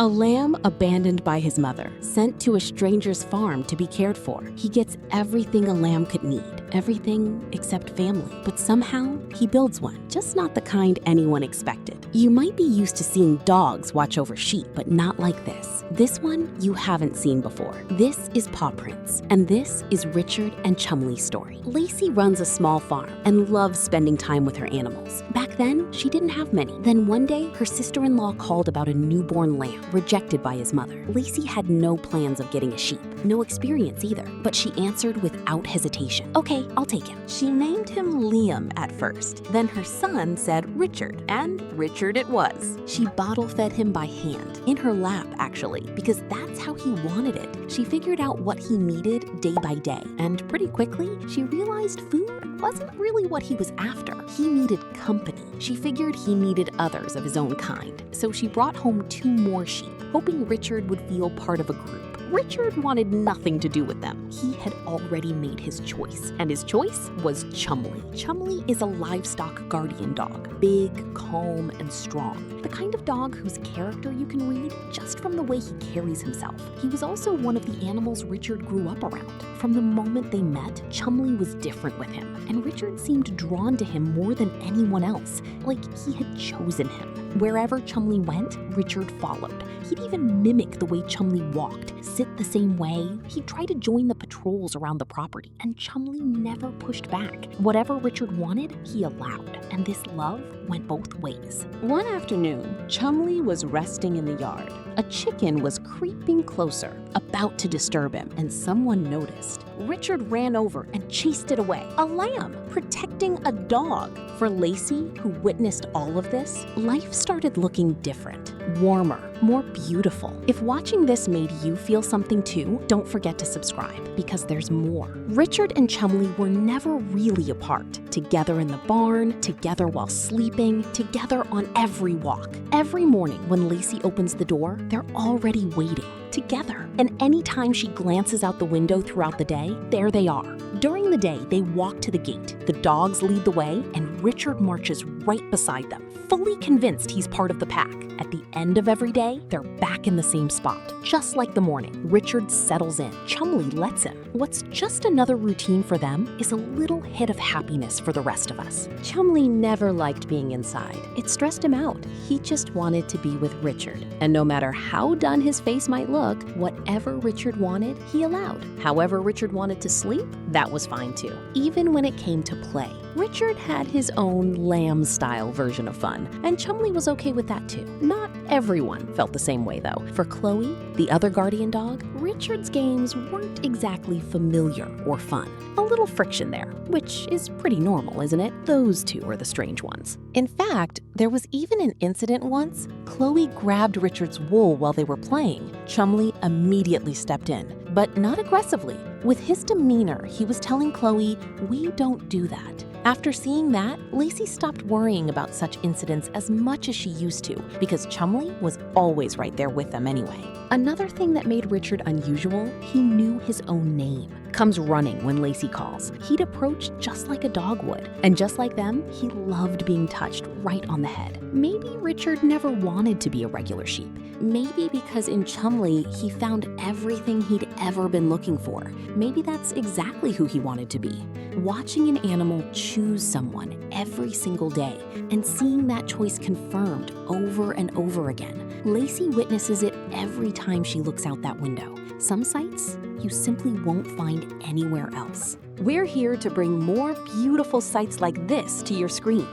A lamb abandoned by his mother, sent to a stranger's farm to be cared for. He gets everything a lamb could need, everything except family. But somehow, he builds one, just not the kind anyone expected. You might be used to seeing dogs watch over sheep, but not like this. This one you haven't seen before. This is Paw Prints, and this is Richard and Chumley's story. Lacey runs a small farm and loves spending time with her animals. Back then, she didn't have many. Then one day, her sister-in-law called about a newborn lamb, rejected by his mother. Lacey had no plans of getting a sheep, no experience either, but she answered without hesitation. Okay, I'll take him. She named him Liam at first. Then her son said Richard, and Richard it was. She bottle-fed him by hand, in her lap actually, because that's how he wanted it. She figured out what he needed day by day, and pretty quickly, she realized food wasn't really what he was after. He needed company. She figured he needed others of his own kind, so she brought home 2 more sheep, hoping Richard would feel part of a group. Richard wanted nothing to do with them. He had already made his choice, and his choice was Chumley. Chumley is a livestock guardian dog, big, calm, and strong. The kind of dog whose character you can read just from the way he carries himself. He was also one of the animals Richard grew up around. From the moment they met, Chumley was different with him, and Richard seemed drawn to him more than anyone else, like he had chosen him. Wherever Chumley went, Richard followed. He'd even mimic the way Chumley walked, sit the same way. He'd try to join the patrols around the property, and Chumley never pushed back. Whatever Richard wanted, he allowed, and this love went both ways. One afternoon, Chumley was resting in the yard. A chicken was creeping closer, about to disturb him, and someone noticed. Richard ran over and chased it away. A lamb, protecting a dog. For Lacey, who witnessed all of this, life started looking different, warmer, more beautiful. If watching this made you feel something too, don't forget to subscribe, because there's more. Richard and Chumley were never really apart. Together in the barn, together while sleeping, together on every walk. Every morning when Lacey opens the door, they're already waiting, together. And anytime she glances out the window throughout the day, there they are. During the day, they walk to the gate. The dogs lead the way, and Richard marches right beside them, fully convinced he's part of the pack. At the end of every day, they're back in the same spot. Just like the morning, Richard settles in. Chumley lets him. What's just another routine for them is a little hit of happiness for the rest of us. Chumley never liked being inside. It stressed him out. He just wanted to be with Richard. And no matter how done his face might look, whatever Richard wanted, he allowed. However Richard wanted to sleep, that was fine too. Even when it came to play, Richard had his own lamb-style version of fun, and Chumley was okay with that too. Not everyone felt the same way though. For Chloe, the other guardian dog, Richard's games weren't exactly familiar or fun. A little friction there, which is pretty normal, isn't it? Those two are the strange ones. In fact, there was even an incident once. Chloe grabbed Richard's wool while they were playing. Chumley immediately stepped in, but not aggressively. With his demeanor, he was telling Chloe, "We don't do that." After seeing that, Lacey stopped worrying about such incidents as much as she used to, because Chumley was always right there with them anyway. Another thing that made Richard unusual, he knew his own name. Comes running when Lacey calls. He'd approach just like a dog would. And just like them, he loved being touched right on the head. Maybe Richard never wanted to be a regular sheep. Maybe because in Chumley, he found everything he'd ever been looking for. Maybe that's exactly who he wanted to be. Watching an animal choose someone every single day and seeing that choice confirmed over and over again. Lacey witnesses it every time she looks out that window. Some sights you simply won't find anywhere else. We're here to bring more beautiful sights like this to your screen.